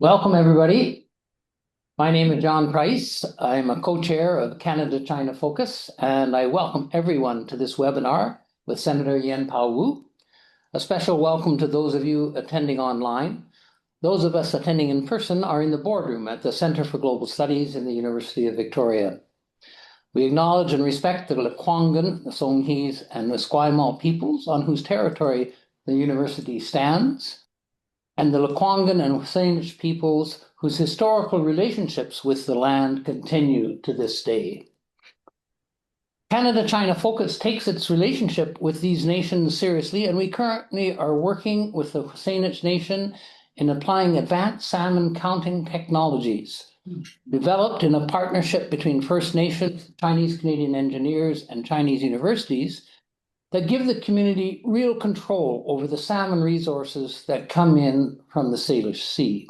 Welcome, everybody. My name is John Price. I'm a co-chair of Canada-China Focus, and I welcome everyone to this webinar with Senator Yuen Pau. A special welcome to those of you attending online. Those of us attending in person are in the boardroom at the Centre for Global Studies in the University of Victoria. We acknowledge and respect the Lekwungen, the Songhees, and the Esquimalt peoples on whose territory the university stands, and the Lekwungen and Saanich peoples whose historical relationships with the land continue to this day. Canada-China Focus takes its relationship with these nations seriously, and we currently are working with the Saanich Nation in applying advanced salmon counting technologies developed in a partnership between First Nations, Chinese Canadian engineers, and Chinese universities that give the community real control over the salmon resources that come in from the Salish Sea.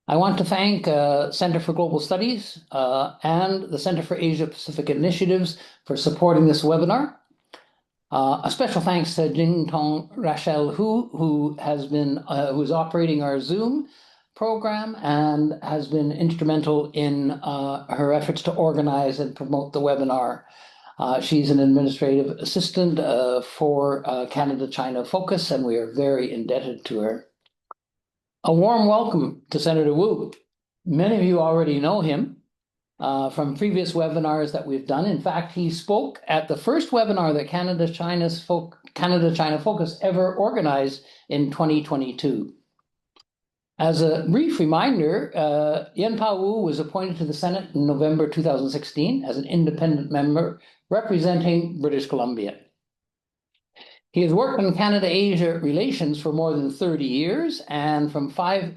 I want to thank Centre for Global Studies and the Centre for Asia Pacific Initiatives for supporting this webinar. A special thanks to Jing Tong Rachel Hu, who's operating our Zoom program and has been instrumental in her efforts to organize and promote the webinar. She's an administrative assistant for Canada-China Focus, and we are very indebted to her. A warm welcome to Senator Wu. Many of you already know him from previous webinars that we've done. In fact, he spoke at the first webinar that Canada-China Focus ever organized in 2022. As a brief reminder, Yuen Pau was appointed to the Senate in November 2016 as an independent member representing British Columbia. He has worked on Canada-Asia relations for more than 30 years, and from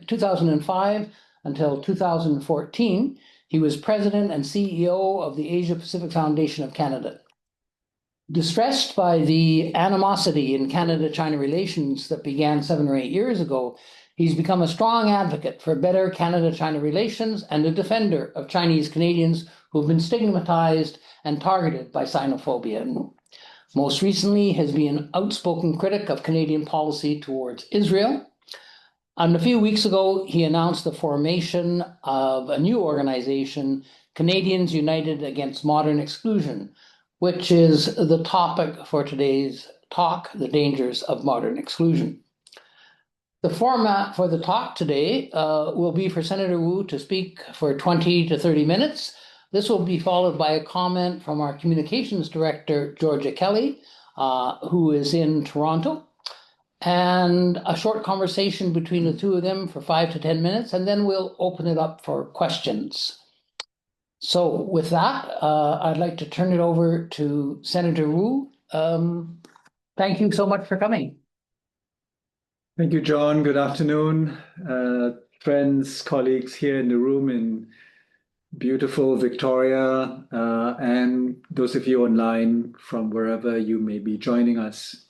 2005 until 2014, he was president and CEO of the Asia Pacific Foundation of Canada. Distressed by the animosity in Canada-China relations that began 7 or 8 years ago, he's become a strong advocate for better Canada-China relations and a defender of Chinese Canadians who have been stigmatized and targeted by xenophobia. Most recently, has been an outspoken critic of Canadian policy towards Israel. And a few weeks ago, he announced the formation of a new organization, Canadians United Against Modern Exclusion, which is the topic for today's talk, The Dangers of Modern Exclusion. The format for the talk today will be for Senator Wu to speak for 20 to 30 minutes. This will be followed by a comment from our communications director, Georgia Kelly, who is in Toronto, and a short conversation between the two of them for 5 to 10 minutes, and then we'll open it up for questions. So with that, I'd like to turn it over to Senator Wu. Thank you so much for coming. Thank you, John. Good afternoon, friends, colleagues here in the room in beautiful Victoria, and those of you online from wherever you may be joining us.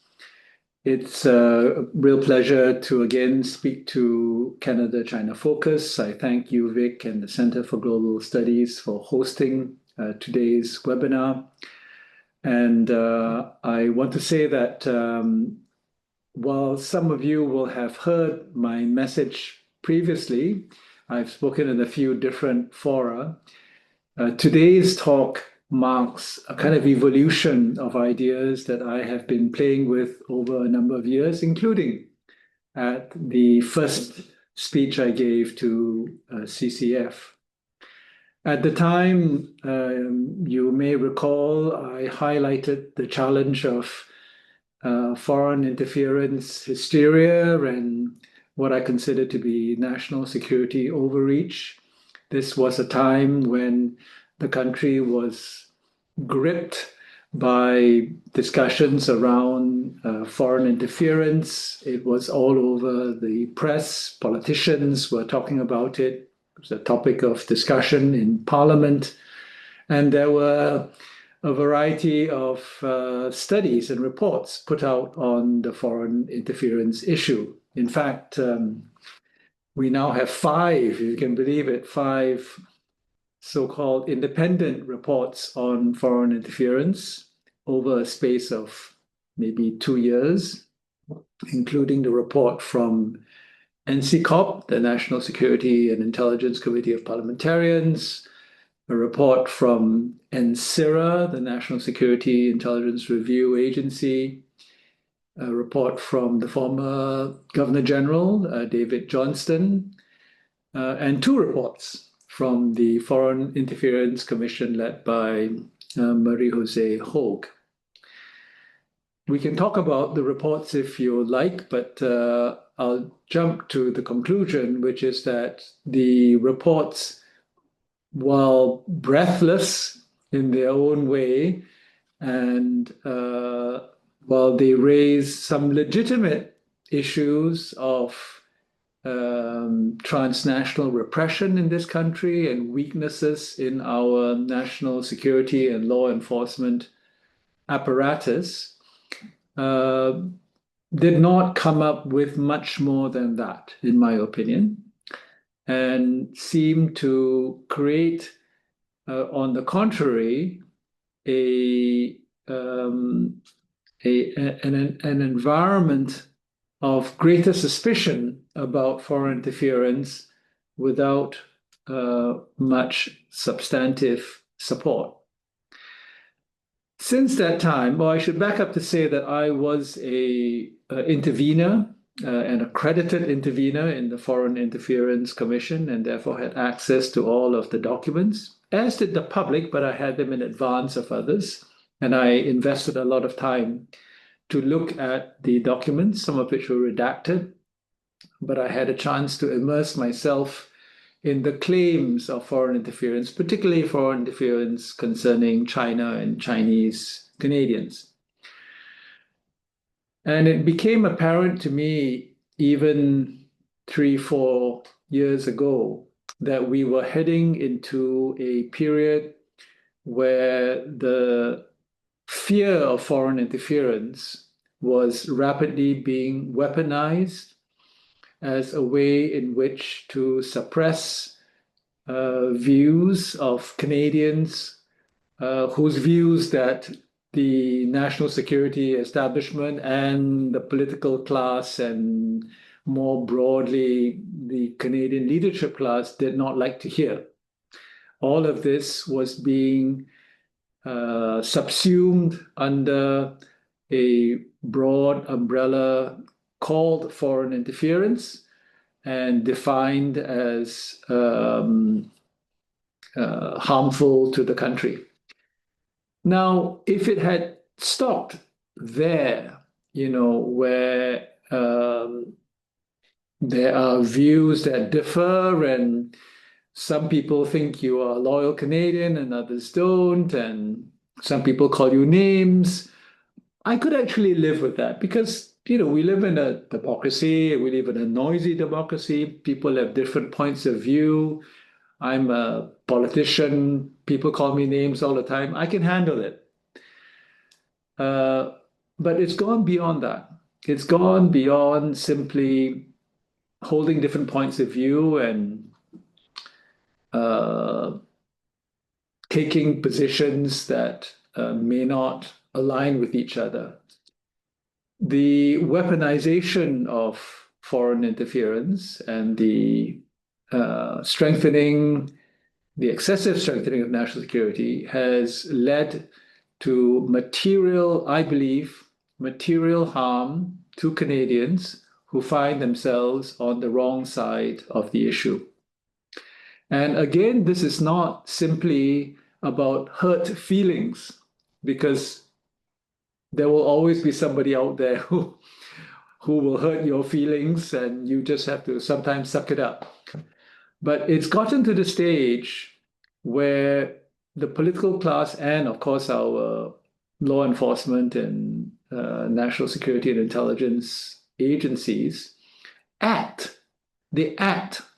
It's a real pleasure to again speak to Canada-China Focus. I thank you, Vic, and the Centre for Global Studies for hosting today's webinar. And I want to say that while some of you will have heard my message previously, I've spoken in a few different fora. Today's talk marks a kind of evolution of ideas that I have been playing with over a number of years, including at the first speech I gave to CCF. At the time, you may recall, I highlighted the challenge of foreign interference hysteria and what I consider to be national security overreach. This was a time when the country was gripped by discussions around foreign interference. It was all over the press. Politicians were talking about it. It was a topic of discussion in Parliament. And there were a variety of studies and reports put out on the foreign interference issue. In fact, we now have 5, if you can believe it, 5 so-called independent reports on foreign interference over a space of maybe 2 years, including the report from NCCOP, the National Security and Intelligence Committee of Parliamentarians, a report from NSIRA, the National Security Intelligence Review Agency, a report from the former Governor General, David Johnston, and two reports from the Foreign Interference Commission led by Marie-Jose Hogue. We can talk about the reports if you like, but I'll jump to the conclusion, which is that the reports, while breathless in their own way, and while they raise some legitimate issues of transnational repression in this country and weaknesses in our national security and law enforcement apparatus, did not come up with much more than that, in my opinion, and seem to create, on the contrary, an environment of greater suspicion about foreign interference without much substantive support. Since that time, well, I should back up to say that I was an intervener, an accredited intervener in the Foreign Interference Commission, and therefore had access to all of the documents, as did the public, but I had them in advance of others. And I invested a lot of time to look at the documents, some of which were redacted, but I had a chance to immerse myself in the claims of foreign interference, particularly foreign interference concerning China and Chinese Canadians. And it became apparent to me, even 3-4 years ago, that we were heading into a period where the fear of foreign interference was rapidly being weaponized as a way in which to suppress views of Canadians whose views that the national security establishment and the political class and more broadly the Canadian leadership class did not like to hear. All of this was being subsumed under a broad umbrella called foreign interference and defined as harmful to the country. Now, if it had stopped there, where there are views that differ and some people think you are a loyal Canadian and others don't, and some people call you names, I could actually live with that because we live in a democracy, we live in a noisy democracy. People have different points of view. I'm a politician. People call me names all the time. I can handle it. But it's gone beyond that. It's gone beyond simply holding different points of view and taking positions that may not align with each other. The weaponization of foreign interference and the excessive strengthening of national security has led to I believe, material harm to Canadians who find themselves on the wrong side of the issue. And again, this is not simply about hurt feelings, because there will always be somebody out there who will hurt your feelings, and you just have to sometimes suck it up. But it's gotten to the stage where the political class and, of course, our law enforcement and national security and intelligence agencies act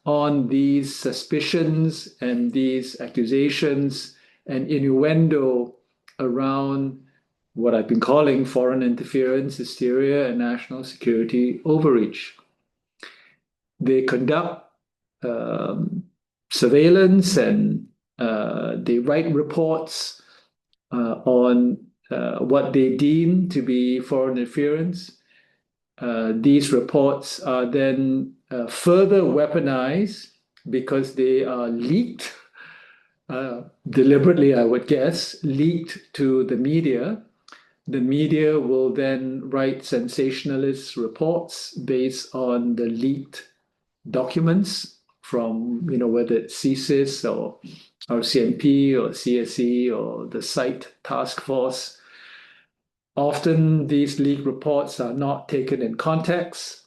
on these suspicions and these accusations and innuendo around what I've been calling foreign interference, hysteria, and national security overreach. They conduct surveillance and they write reports on what they deem to be foreign interference. These reports are then further weaponized because they are leaked, deliberately, I would guess, leaked to the media. The media will then write sensationalist reports based on the leaked documents from, whether it's CSIS or RCMP or CSE or the site task force. Often these leaked reports are not taken in context.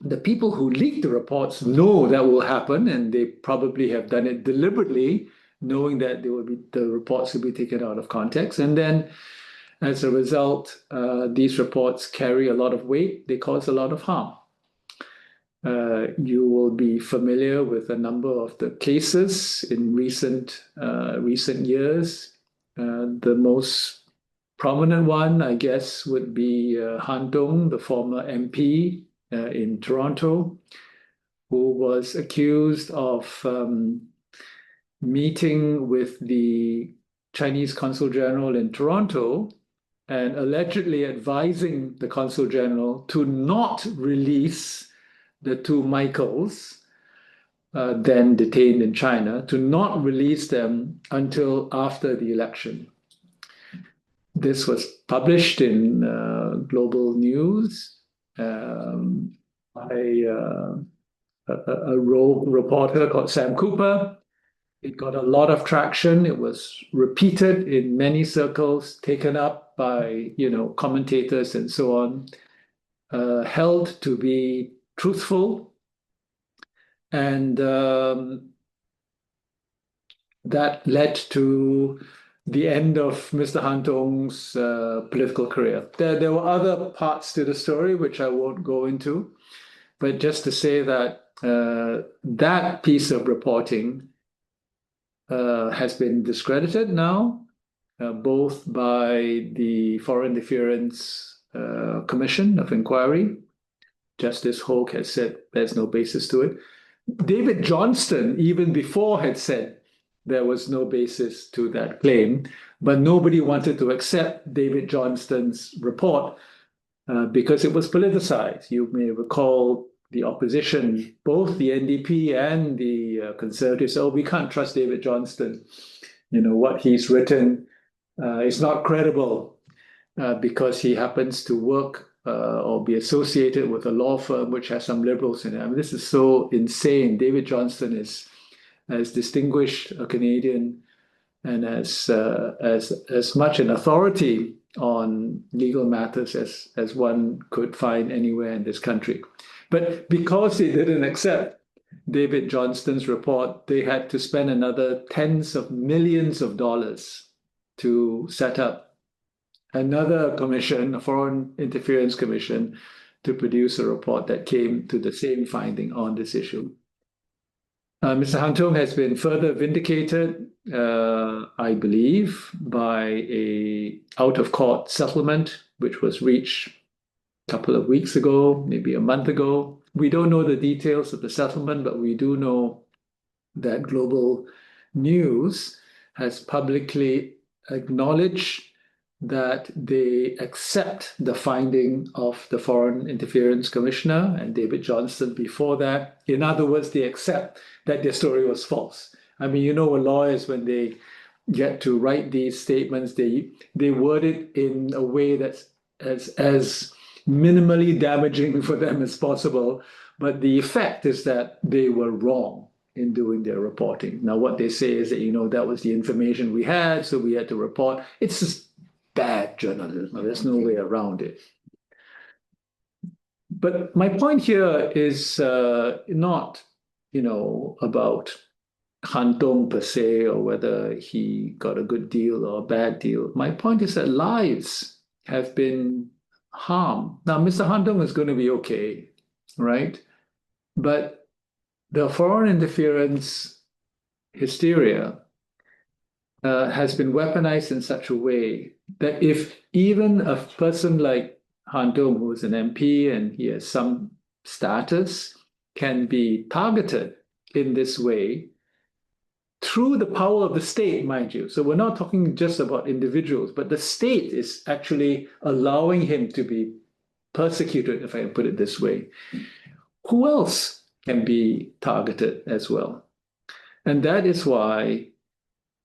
The people who leak the reports know that will happen, and they probably have done it deliberately, knowing that the reports will be taken out of context. And then as a result, these reports carry a lot of weight. They cause a lot of harm. You will be familiar with a number of the cases in recent years. The most prominent one, I guess, would be Han Dong, the former MP in Toronto, who was accused of meeting with the Chinese Consul General in Toronto and allegedly advising the Consul General to not release the two Michaels, then detained in China, to not release them until after the election. This was published in Global News by a rogue reporter called Sam Cooper. It got a lot of traction. It was repeated in many circles, taken up by, commentators and so on, held to be truthful. And that led to the end of Mr. Han Dong's political career. There were other parts to the story, which I won't go into, but just to say that that piece of reporting has been discredited now, both by the Foreign Interference Commission of Inquiry. Justice Hoke has said there's no basis to it. David Johnston, even before, had said there was no basis to that claim, but nobody wanted to accept David Johnston's report because it was politicized. You may recall the opposition, both the NDP and the Conservatives, oh, we can't trust David Johnston. What he's written is not credible because he happens to work or be associated with a law firm which has some liberals in it. I mean, this is so insane. David Johnston is as distinguished a Canadian and as much an authority on legal matters as one could find anywhere in this country. But because they didn't accept David Johnston's report, they had to spend another tens of millions of dollars to set up another commission, a Foreign Interference Commission, to produce a report that came to the same finding on this issue. Mr. Han Dong has been further vindicated, I believe, by a out-of-court settlement, which was reached a couple of weeks ago, maybe a month ago. We don't know the details of the settlement, but we do know that Global News has publicly acknowledged that they accept the finding of the Foreign Interference Commissioner and David Johnston before that. In other words, they accept that their story was false. I mean, lawyers, when they get to write these statements, they word it in a way that's as minimally damaging for them as possible. But the effect is that they were wrong in doing their reporting. Now, what they say is that, that was the information we had, so we had to report. It's just bad journalism. There's no way around it. But my point here is not, about Han Dong per se, or whether he got a good deal or a bad deal. My point is that lives have been harmed. Now, Mr. Han Dong is going to be okay, right? But the foreign interference hysteria has been weaponized in such a way that if even a person like Han Dong, who is an MP and he has some status, can be targeted in this way through the power of the state, mind you. So we're not talking just about individuals, but the state is actually allowing him to be persecuted, if I can put it this way. who else can be targeted as well? And that is why,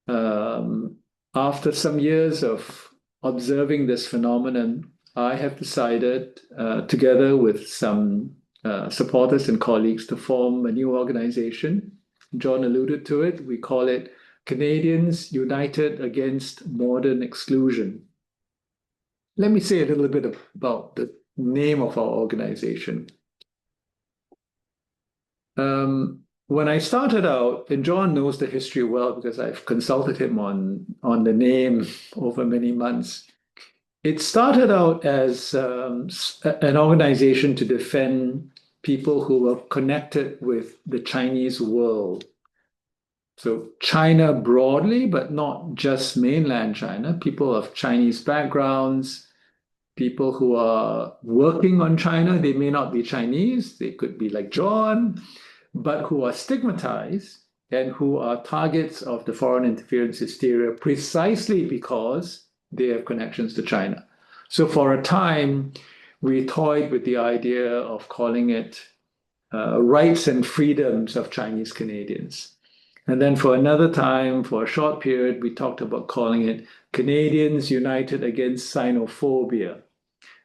after some years of observing this phenomenon, I have decided, together with some supporters and colleagues, to form a new organization. John alluded to it. We call it Canadians United Against Modern Exclusion. Let me say a little bit about the name of our organization. When I started out, and John knows the history well because I've consulted him on the name over many months. It started out as an organization to defend people who were connected with the Chinese world. So China broadly, but not just mainland China, people of Chinese backgrounds, people who are working on China. They may not be Chinese, they could be like John, but who are stigmatized and who are targets of the foreign interference hysteria precisely because they have connections to China. So for a time, we toyed with the idea of calling it rights and freedoms of Chinese Canadians. And then for another time, for a short period, we talked about calling it Canadians United Against Sinophobia.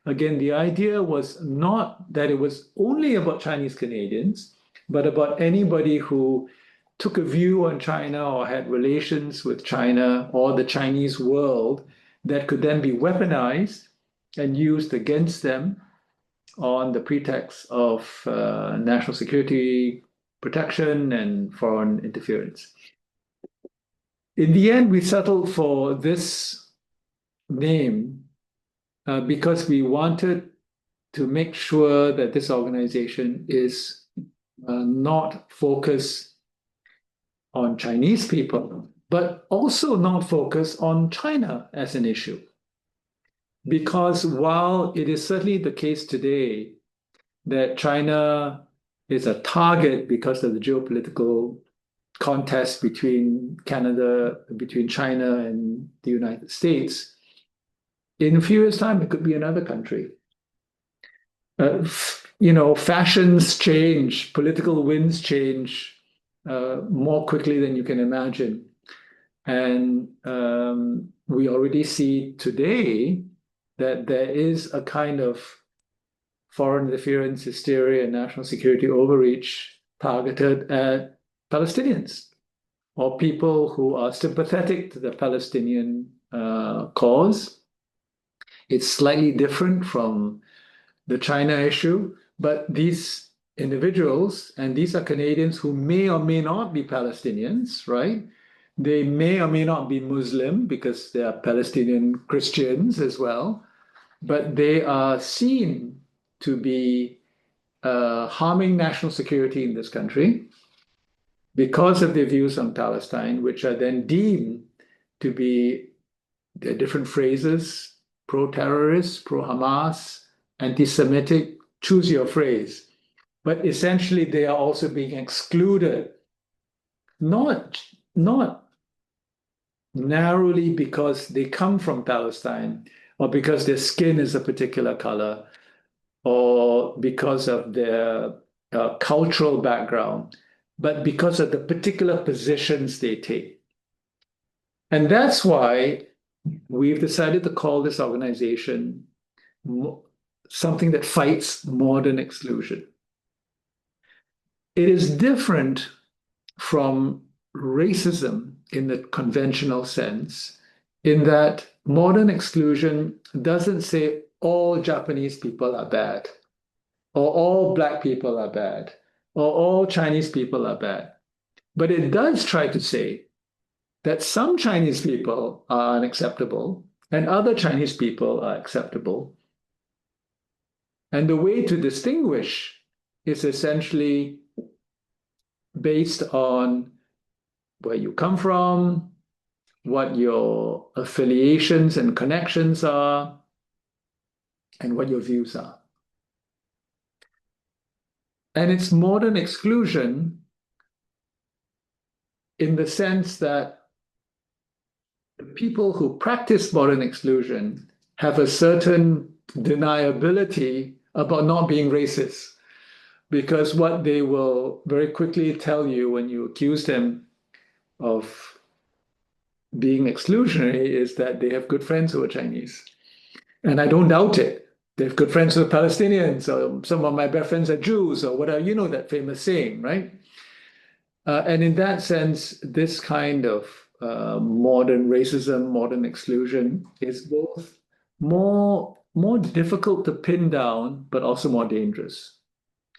Again, the idea was not that it was only about Chinese Canadians, but about anybody who took a view on China or had relations with China or the Chinese world that could then be weaponized and used against them on the pretext of national security protection and foreign interference. In the end, we settled for this name because we wanted to make sure that this organization is not focused on Chinese people, but also not focused on China as an issue. Because while it is certainly the case today that China is a target because of the geopolitical contest between China and the United States, in a few years' time, it could be another country. Fashions change, political winds change more quickly than you can imagine. And we already see today that there is a kind of foreign interference, hysteria, and national security overreach targeted at Palestinians or people who are sympathetic to the Palestinian cause. It's slightly different from the China issue, but these individuals, and these are Canadians who may or may not be Palestinians, right? They may or may not be Muslim because they are Palestinian Christians as well, but they are seen to be harming national security in this country because of their views on Palestine, which are then deemed to be different phrases: pro-terrorist, pro-Hamas, anti-Semitic, choose your phrase. But essentially, they are also being excluded, not narrowly because they come from Palestine or because their skin is a particular color or because of their cultural background, but because of the particular positions they take. And that's why we've decided to call this organization something that fights modern exclusion. It is different from racism in the conventional sense, in that modern exclusion doesn't say all Japanese people are bad, or all Black people are bad, or all Chinese people are bad. But it does try to say that some Chinese people are unacceptable and other Chinese people are acceptable. And the way to distinguish is essentially based on where you come from, what your affiliations and connections are, and what your views are. And it's modern exclusion in the sense that the people who practice modern exclusion have a certain deniability about not being racist, because what they will very quickly tell you when you accuse them of being exclusionary is that they have good friends who are Chinese. And I don't doubt it. They have good friends who are Palestinians, or some of my best friends are Jews, or whatever, you know that famous saying, right? And in that sense, this kind of modern racism, modern exclusion is both more difficult to pin down, but also more dangerous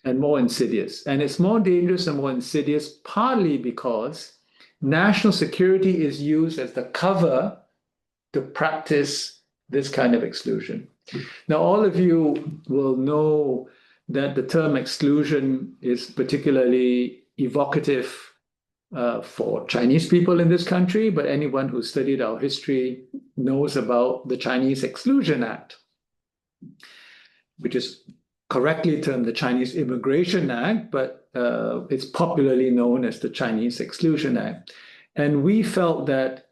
and more insidious. And it's more dangerous and more insidious partly because national security is used as the cover to practice this kind of exclusion. Now, all of you will know that the term exclusion is particularly evocative for Chinese people in this country, but anyone who studied our history knows about the Chinese Exclusion Act, which is correctly termed the Chinese Immigration Act, but it's popularly known as the Chinese Exclusion Act. And we felt that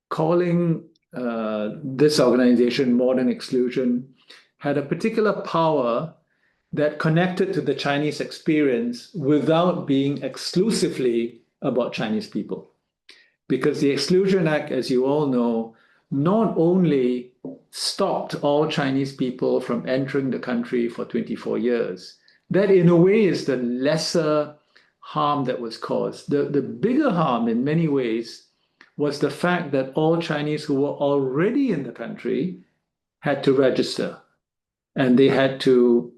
calling this organization Modern Exclusion had a particular power that connected to the Chinese experience without being exclusively about Chinese people. Because the Exclusion Act, as you all know, not only stopped all Chinese people from entering the country for 24 years, that in a way is the lesser harm that was caused. The bigger harm in many ways was the fact that all Chinese who were already in the country had to register, and they had to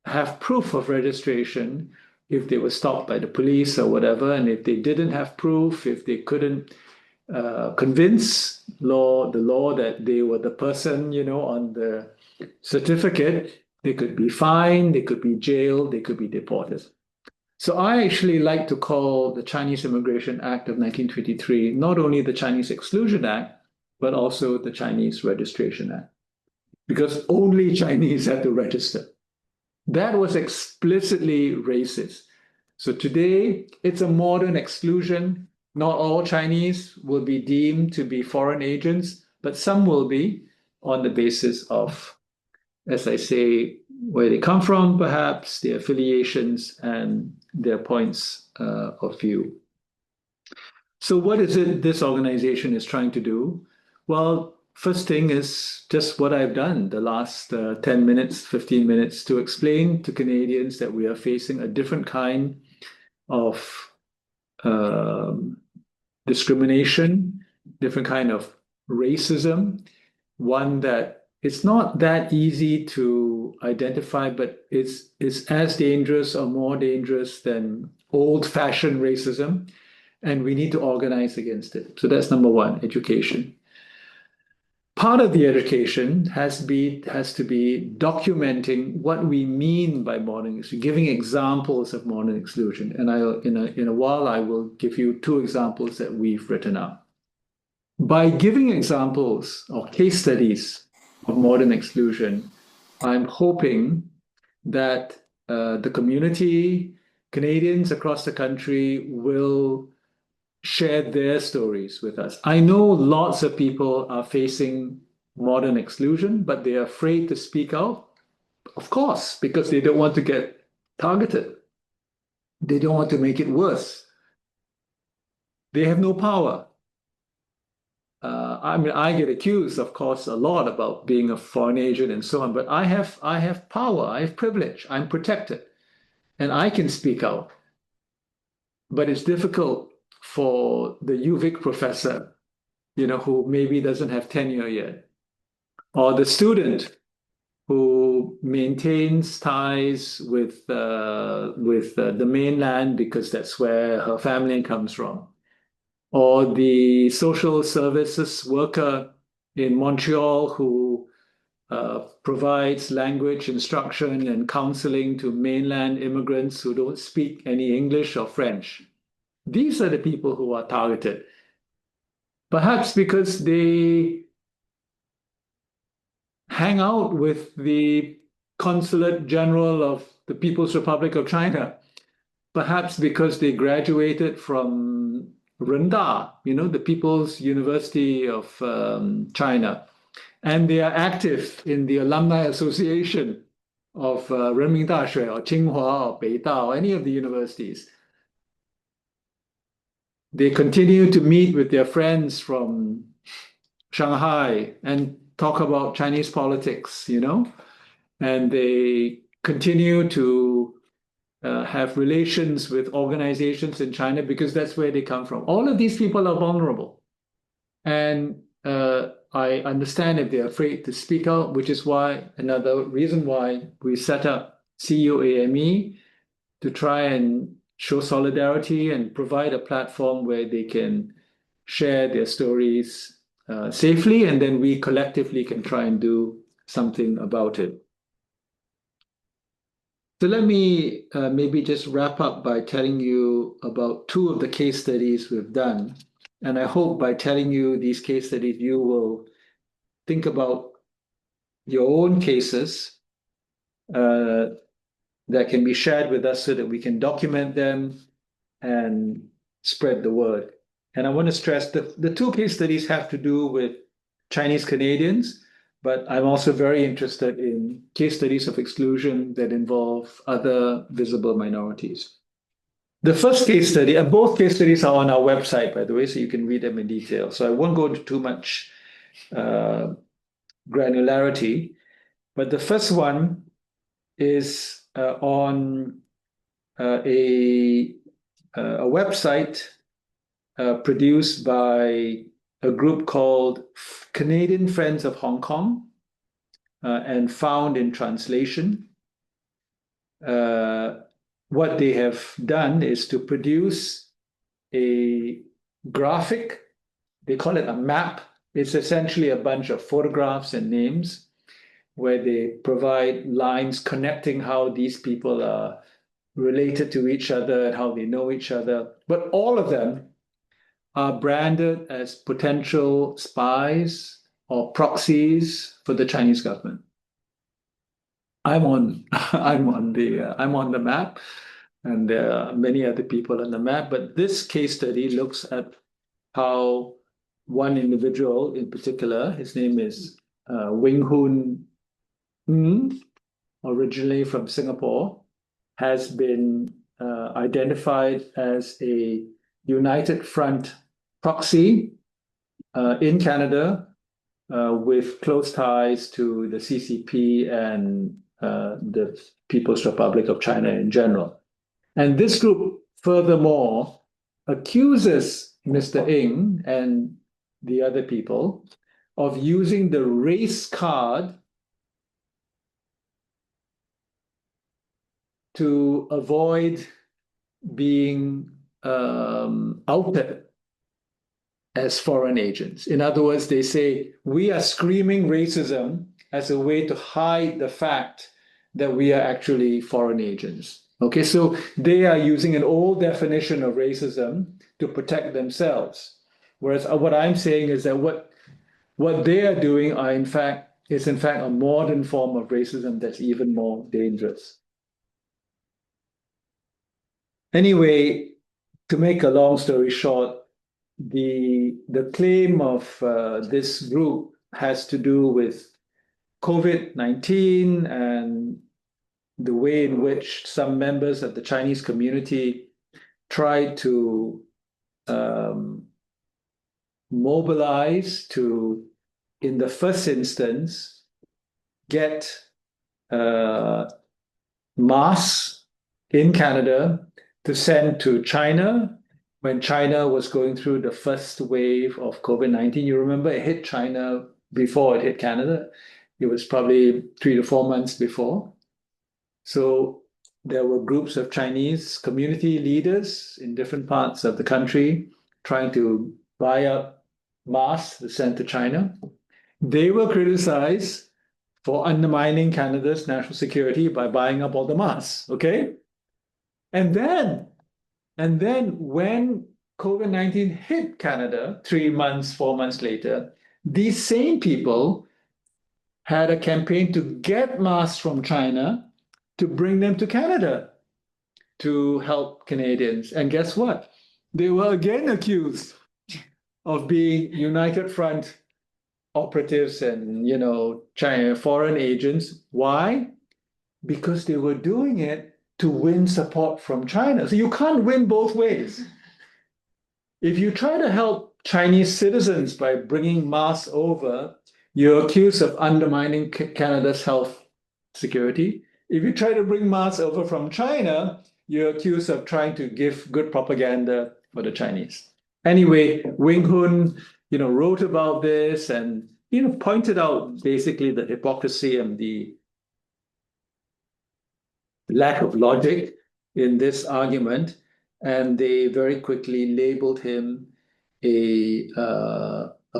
have proof of registration if they were stopped by the police or whatever. And if they didn't have proof, if they couldn't convince the law that they were the person, on the certificate, they could be fined, they could be jailed, they could be deported. So I actually like to call the Chinese Immigration Act of 1923 not only the Chinese Exclusion Act, but also the Chinese Registration Act, because only Chinese had to register. That was explicitly racist. So today, it's a modern exclusion. Not all Chinese will be deemed to be foreign agents, but some will be on the basis of, as I say, where they come from, perhaps, their affiliations and their points of view. So what is it this organization is trying to do? Well, first thing is just what I've done the last 10 minutes, 15 minutes to explain to Canadians that we are facing a different kind of discrimination, different kind of racism, one that it's not that easy to identify, but it's as dangerous or more dangerous than old-fashioned racism, and we need to organize against it. So that's number one, education. Part of the education has to be documenting what we mean by modern exclusion, giving examples of modern exclusion. And in a while, I will give you two examples that we've written up. By giving examples or case studies of modern exclusion, I'm hoping that the community, Canadians across the country, will share their stories with us. I know lots of people are facing modern exclusion, but they're afraid to speak out, of course, because they don't want to get targeted. They don't want to make it worse. They have no power. I get accused, of course, a lot about being a foreign agent and so on, but I have power, I have privilege, I'm protected, and I can speak out. But it's difficult for the UVic professor, who maybe doesn't have tenure yet, or the student who maintains ties with the mainland because that's where her family comes from, or the social services worker in Montreal who provides language instruction and counseling to mainland immigrants who don't speak any English or French. These are the people who are targeted, perhaps because they hang out with the Consulate General of the People's Republic of China, perhaps because they graduated from Renda, the People's University of China, and they are active in the Alumni Association 人民大学 or Tsinghua or Beidao, or any of the universities. They continue to meet with their friends from Shanghai and talk about Chinese politics, and they continue to have relations with organizations in China because that's where they come from. All of these people are vulnerable. And I understand if they're afraid to speak out, which is why another reason why we set up CUAME to try and show solidarity and provide a platform where they can share their stories safely, and then we collectively can try and do something about it. So let me maybe just wrap up by telling you about two of the case studies we've done. And I hope by telling you these case studies, you will think about your own cases that can be shared with us so that we can document them and spread the word. And I want to stress that the two case studies have to do with Chinese Canadians, but I'm also very interested in case studies of exclusion that involve other visible minorities. The first case study, and both case studies are on our website, by the way, so you can read them in detail. So I won't go into too much granularity, but the first one is on a website produced by a group called Canadian Friends of Hong Kong and Found in Translation. What they have done is to produce a graphic, they call it a map. It's essentially a bunch of photographs and names where they provide lines connecting how these people are related to each other and how they know each other. But all of them are branded as potential spies or proxies for the Chinese government. I'm on the map, and there are many other people on the map. But this case study looks at how one individual in particular, his name is Wing Hoon Ng, originally from Singapore, has been identified as a United Front proxy in Canada with close ties to the CCP and the People's Republic of China in general. And this group, furthermore, accuses Mr. Ng and the other people of using the race card to avoid being outed as foreign agents. In other words, they say, we are screaming racism as a way to hide the fact that we are actually foreign agents. Okay, so they are using an old definition of racism to protect themselves. Whereas what I'm saying is that what they are doing is in fact a modern form of racism that's even more dangerous. Anyway, to make a long story short, the claim of this group has to do with COVID-19 and the way in which some members of the Chinese community tried to mobilize to, in the first instance, get masks in Canada to send to China when China was going through the first wave of COVID-19. You remember it hit China before it hit Canada. It was probably 3 to 4 months before. So there were groups of Chinese community leaders in different parts of the country trying to buy up masks to send to China. They were criticized for undermining Canada's national security by buying up all the masks, okay? And then when COVID-19 hit Canada 3 months, 4 months later, these same people had a campaign to get masks from China to bring them to Canada to help Canadians. And guess what? They were again accused of being United Front operatives and, China foreign agents. Why? because they were doing it to win support from China. So you can't win both ways. If you try to help Chinese citizens by bringing masks over, you're accused of undermining Canada's health security. If you try to bring masks over from China, you're accused of trying to give good propaganda for the Chinese. Anyway, Wing Hun, wrote about this and pointed out basically the hypocrisy and the lack of logic in this argument, and they very quickly labeled him a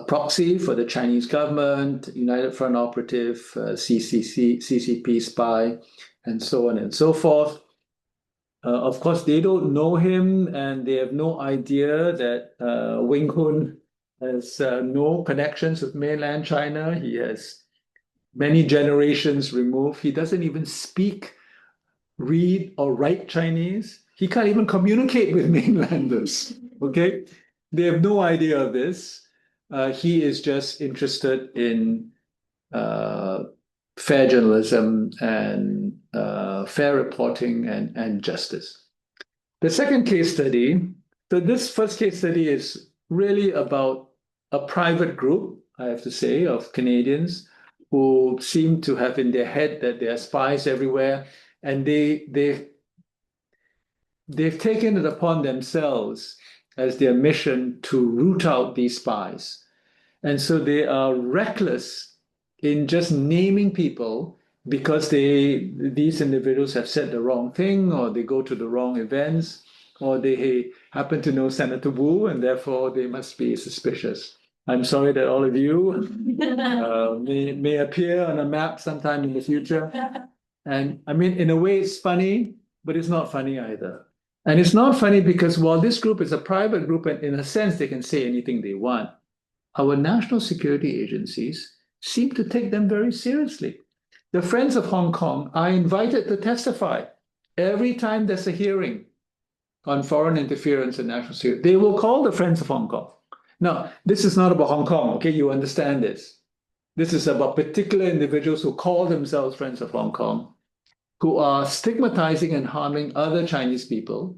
proxy for the Chinese government, United Front operative, CCP spy, and so on and so forth. Of course, they don't know him, and they have no idea that Wing Hun has no connections with mainland China. He has many generations removed. He doesn't even speak, read, or write Chinese. He can't even communicate with mainlanders. Okay, they have no idea of this. He is just interested in fair journalism and fair reporting and justice. The second case study, so this first case study is really about a private group, I have to say, of Canadians who seem to have in their head that there are spies everywhere, and they've taken it upon themselves as their mission to root out these spies. And so they are reckless in just naming people because these individuals have said the wrong thing, or they go to the wrong events, or they happen to know Senator Wu, and therefore they must be suspicious. I'm sorry that all of you may appear on a map sometime in the future. And I mean, in a way, it's funny, but it's not funny either. And it's not funny because while this group is a private group, and in a sense, they can say anything they want, our national security agencies seem to take them very seriously. The Friends of Hong Kong are invited to testify every time there's a hearing on foreign interference in national security. They will call the Friends of Hong Kong. Now, this is not about Hong Kong, okay? You understand this. This is about particular individuals who call themselves Friends of Hong Kong, who are stigmatizing and harming other Chinese people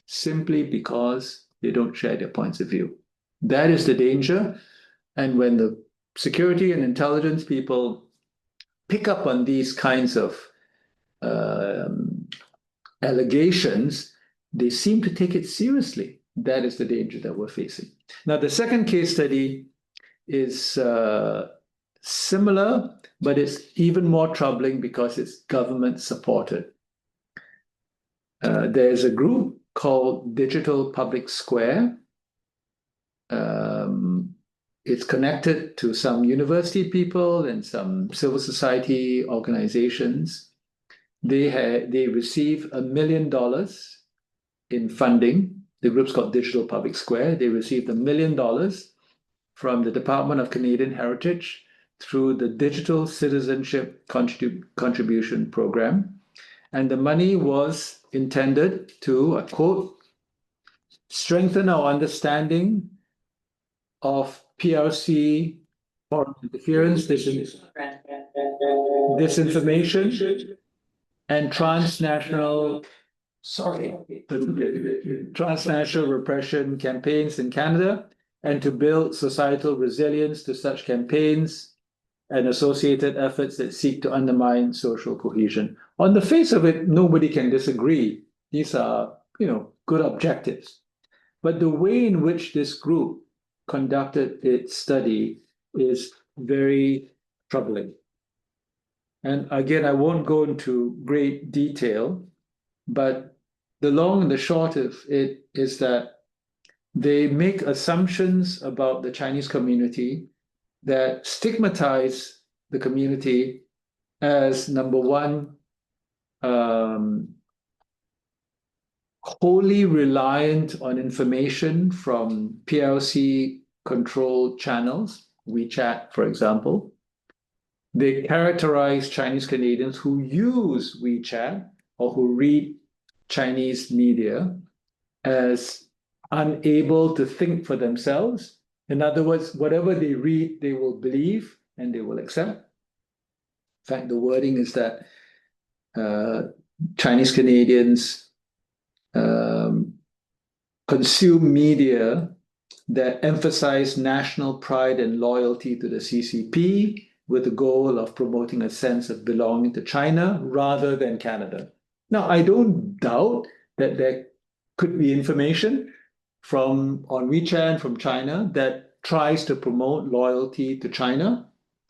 simply because they don't share their points of view. That is the danger. And when the security and intelligence people pick up on these kinds of allegations, they seem to take it seriously. That is the danger that we're facing. Now, the second case study is similar, but it's even more troubling because it's government supported. There's a group called Digital Public Square. It's connected to some university people and some civil society organizations. They receive $1 million in funding. The group's called Digital Public Square. They received $1 million from the Department of Canadian Heritage through the Digital Citizenship Contribution Program. And the money was intended to, I quote, strengthen our understanding of PRC foreign interference, disinformation, and transnational repression campaigns in Canada, and to build societal resilience to such campaigns and associated efforts that seek to undermine social cohesion. On the face of it, nobody can disagree. These are, good objectives. But the way in which this group conducted its study is very troubling. And again, I won't go into great detail, but the long and the short of it is that they make assumptions about the Chinese community that stigmatize the community as, number one, wholly reliant on information from PLC-controlled channels, WeChat, for example. They characterize Chinese Canadians who use WeChat or who read Chinese media as unable to think for themselves. In other words, whatever they read, they will believe and they will accept. In fact, the wording is that Chinese Canadians consume media that emphasize national pride and loyalty to the CCP with the goal of promoting a sense of belonging to China rather than Canada. Now, I don't doubt that there could be information on WeChat from China that tries to promote loyalty to China.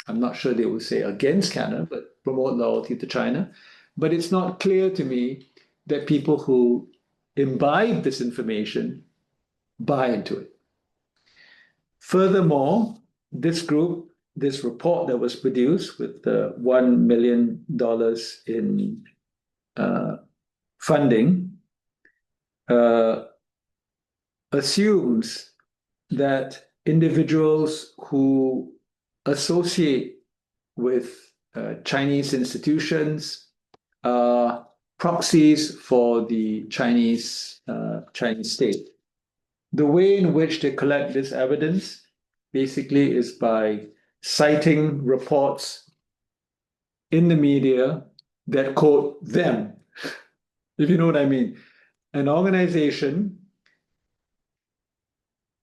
I'm not sure they will say against Canada, but promote loyalty to China. But it's not clear to me that people who imbibe this information buy into it. Furthermore, this report that was produced with $1 million in funding, assumes that individuals who associate with Chinese institutions are proxies for the Chinese state. The way in which they collect this evidence basically is by citing reports in the media that quote them, if you know what I mean. An organization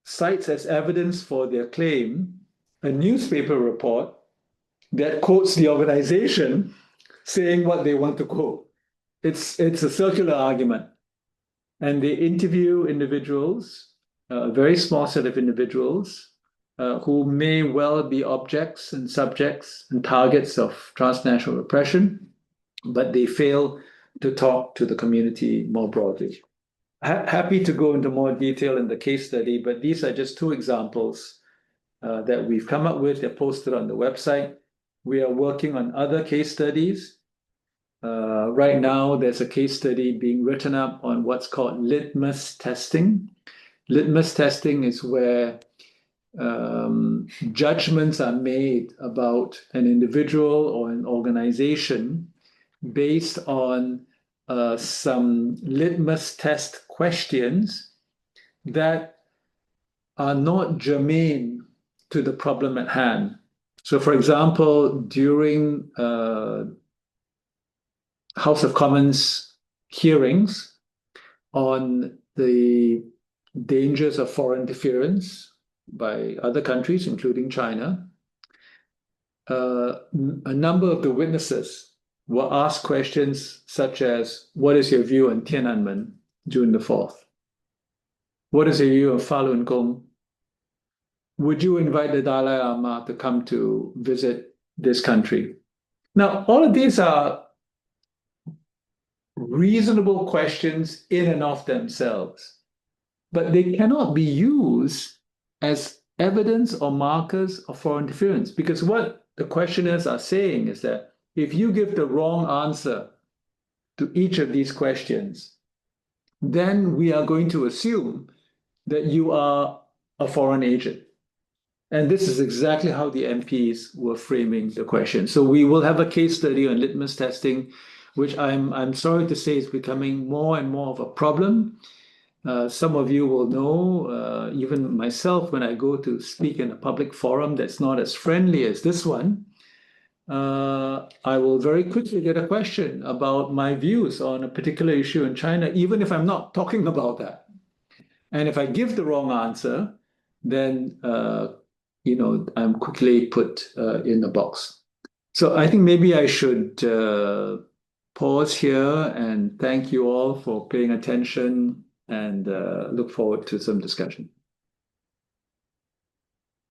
cites as evidence for their claim a newspaper report that quotes the organization saying what they want to quote. It's a circular argument. And they interview individuals, a very small set of individuals, who may well be objects and subjects and targets of transnational repression, but they fail to talk to the community more broadly. Happy to go into more detail in the case study, but these are just two examples that we've come up with. They're posted on the website. We are working on other case studies. Right now, there's a case study being written up on what's called litmus testing. Litmus testing is where judgments are made about an individual or an organization based on some litmus test questions that are not germane to the problem at hand. So, for example, during House of Commons hearings on the dangers of foreign interference by other countries, including China, a number of the witnesses were asked questions such as, what is your view on Tiananmen, June the 4th? What is your view of Falun Gong? Would you invite the Dalai Lama to come to visit this country? Now, all of these are reasonable questions in and of themselves, but they cannot be used as evidence or markers of foreign interference, because what the questioners are saying is that if you give the wrong answer to each of these questions, then we are going to assume that you are a foreign agent. And this is exactly how the MPs were framing the question. So we will have a case study on litmus testing, which I'm sorry to say is becoming more and more of a problem. Some of you will know, even myself, when I go to speak in a public forum that's not as friendly as this one, I will very quickly get a question about my views on a particular issue in China, even if I'm not talking about that. And if I give the wrong answer, then I'm quickly put in a box. So I think maybe I should pause here and thank you all for paying attention and look forward to some discussion.